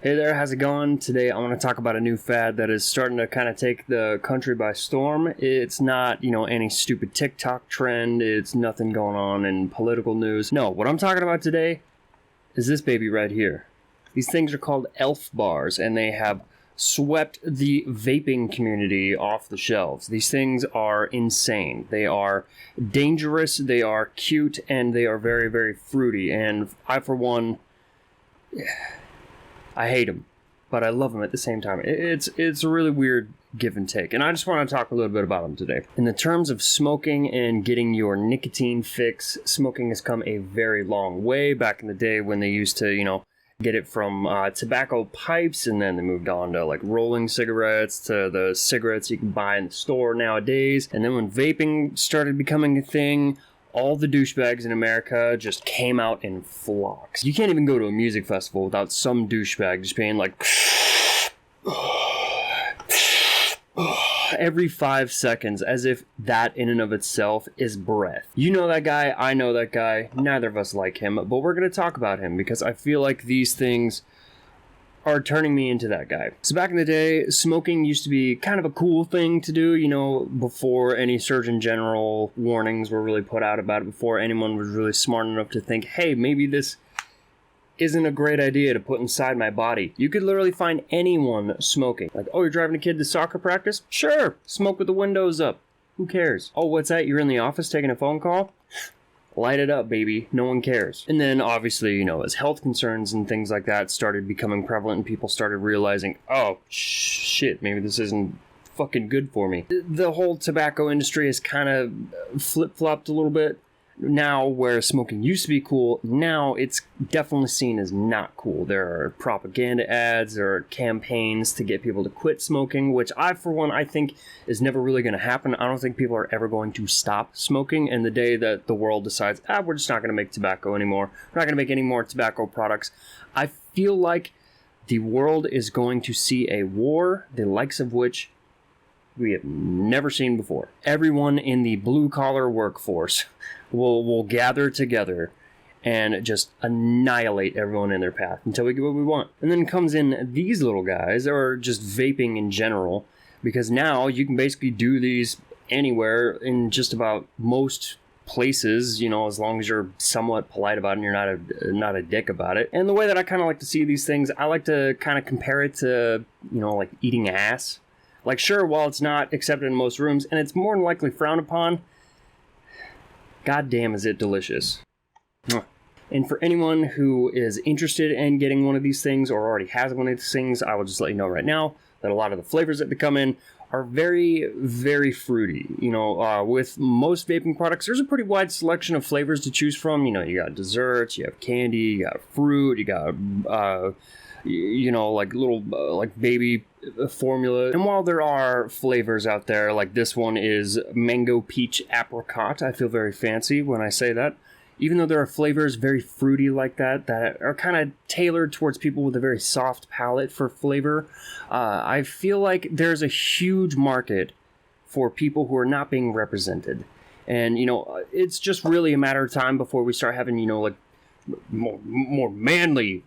Hey there, how's it going? Today I want to talk about a new fad that is starting to kind of take the country by storm. It's not, any stupid TikTok trend. It's nothing going on in political news. No, what I'm talking about today is this baby right here. These things are called elf bars, and they have swept the vaping community off the shelves. These things are insane. They are dangerous, they are cute, and they are very, very fruity. And I, for one, I hate them, but I love them at the same time. It's a really weird give and take, and I just want to talk a little bit about them today. In the terms of smoking and getting your nicotine fix, smoking has come a very long way. Back in the day when they used to, get it from tobacco pipes, and then they moved on to like rolling cigarettes, to the cigarettes you can buy in the store nowadays. And then when vaping started becoming a thing, all the douchebags in America just came out in flocks. You can't even go to a music festival without some douchebag just being like every 5 seconds, as if that in and of itself is breath. You know that guy, I know that guy, neither of us like him, but we're going to talk about him because I feel like these things are turning me into that guy. So back in the day, smoking used to be kind of a cool thing to do, before any Surgeon General warnings were really put out about it, before anyone was really smart enough to think, hey, maybe this isn't a great idea to put inside my body. You could literally find anyone smoking. Like, oh, you're driving a kid to soccer practice? Sure, smoke with the windows up. Who cares? Oh, what's that? You're in the office taking a phone call? Light it up, baby. No one cares. And then, obviously, as health concerns and things like that started becoming prevalent and people started realizing, oh, shit, maybe this isn't fucking good for me. The whole tobacco industry has kind of flip-flopped a little bit. Now, where smoking used to be cool, now it's definitely seen as not cool. There are propaganda ads, there are campaigns to get people to quit smoking, which for one, I think is never really going to happen. I don't think people are ever going to stop smoking. And the day that the world decides, we're just not going to make tobacco anymore, we're not going to make any more tobacco products, I feel like the world is going to see a war, the likes of which we have never seen before. Everyone in the blue-collar workforce will gather together and just annihilate everyone in their path until we get what we want. And then comes in these little guys, or just vaping in general, because now you can basically do these anywhere in just about most places, as long as you're somewhat polite about it and you're not a dick about it. And the way that I kind of like to see these things, I like to kind of compare it to, like eating ass. Like, sure, while it's not accepted in most rooms, and it's more than likely frowned upon, goddamn is it delicious. And for anyone who is interested in getting one of these things, or already has one of these things, I will just let you know right now that a lot of the flavors that they come in are very, very fruity. With most vaping products, there's a pretty wide selection of flavors to choose from. You got desserts, you have candy, you got fruit, you got like little like baby formula. And while there are flavors out there, like this one is mango peach apricot, I feel very fancy when I say that. Even though there are flavors very fruity like that are kind of tailored towards people with a very soft palate for flavor, I feel like there's a huge market for people who are not being represented. And it's just really a matter of time before we start having like more manly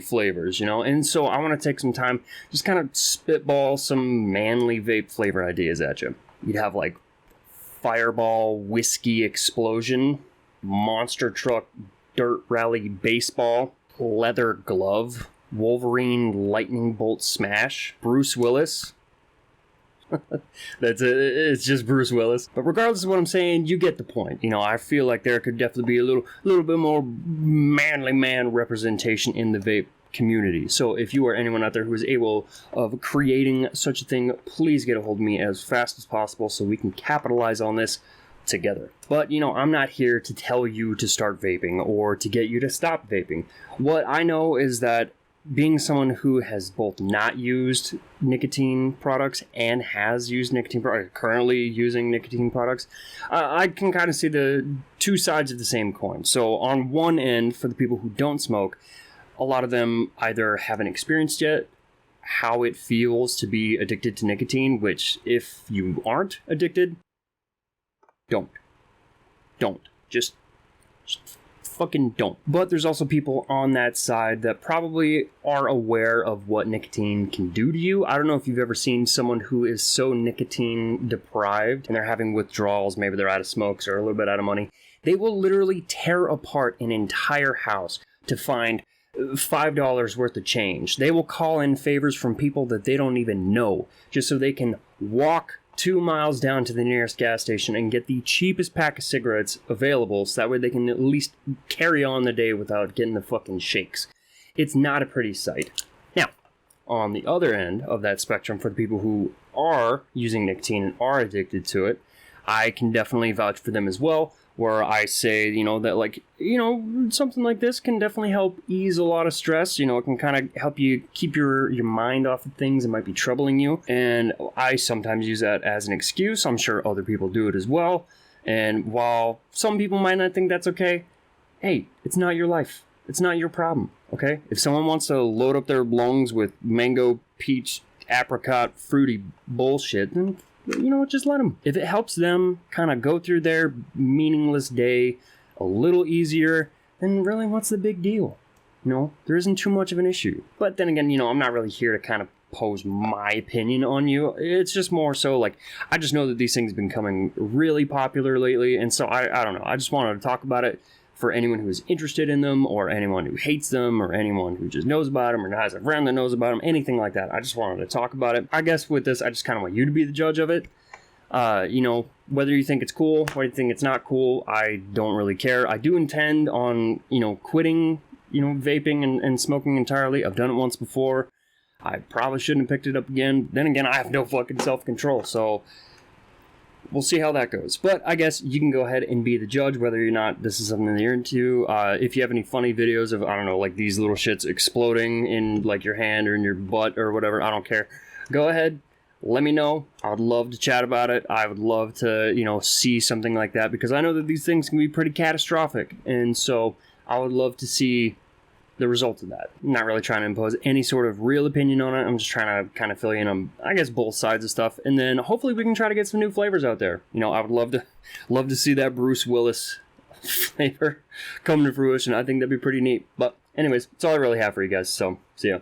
flavors, and so I want to take some time, just kind of spitball some manly vape flavor ideas at you. You'd have like Fireball Whiskey Explosion, Monster Truck Dirt Rally Baseball, Leather Glove, Wolverine Lightning Bolt Smash, Bruce Willis. That's it. It's just Bruce Willis. But regardless of what I'm saying, you get the point. I feel like there could definitely be a little bit more manly man representation in the vape community. So if you are anyone out there who is able of creating such a thing, please get a hold of me as fast as possible so we can capitalize on this together. But I'm not here to tell you to start vaping or to get you to stop vaping. What I know is that being someone who has both not used nicotine products and has used nicotine products, currently using nicotine products, I can kind of see the two sides of the same coin. So on one end, for the people who don't smoke, a lot of them either haven't experienced yet how it feels to be addicted to nicotine, which if you aren't addicted, don't. Just fucking don't. But there's also people on that side that probably are aware of what nicotine can do to you. I don't know if you've ever seen someone who is so nicotine deprived and they're having withdrawals, maybe they're out of smokes or a little bit out of money. They will literally tear apart an entire house to find $5 worth of change. They will call in favors from people that they don't even know just so they can walk 2 miles down to the nearest gas station and get the cheapest pack of cigarettes available so that way they can at least carry on the day without getting the fucking shakes. It's not a pretty sight. Now, on the other end of that spectrum, for the people who are using nicotine and are addicted to it, I can definitely vouch for them as well, where I say, that something like this can definitely help ease a lot of stress. It can kind of help you keep your mind off of things that might be troubling you. And I sometimes use that as an excuse. I'm sure other people do it as well. And while some people might not think that's okay, hey, it's not your life. It's not your problem, okay? If someone wants to load up their lungs with mango, peach, apricot, fruity bullshit, then just let them. If it helps them kind of go through their meaningless day a little easier, then really what's the big deal? There isn't too much of an issue. But then again, I'm not really here to kind of pose my opinion on you. It's just more so I just know that these things have been becoming really popular lately, and so I don't know. I just wanted to talk about it for anyone who is interested in them, or anyone who hates them, or anyone who just knows about them, or has a friend that knows about them, anything like that. I just wanted to talk about it. I guess with this, I just kind of want you to be the judge of it. Whether you think it's cool, whether you think it's not cool, I don't really care. I do intend on, quitting, vaping and smoking entirely. I've done it once before. I probably shouldn't have picked it up again. Then again, I have no fucking self-control, so we'll see how that goes. But I guess you can go ahead and be the judge whether or not this is something that you're into. If you have any funny videos of, these little shits exploding in, your hand or in your butt or whatever, I don't care. Go ahead, let me know. I would love to chat about it. I would love to, see something like that, because I know that these things can be pretty catastrophic. And so I would love to see the result of that. I'm not really trying to impose any sort of real opinion on it. I'm just trying to kind of fill you in on, I guess, both sides of stuff. And then hopefully we can try to get some new flavors out there. I would love to see that Bruce Willis flavor come to fruition. I think that'd be pretty neat. But anyways, that's all I really have for you guys. So see ya.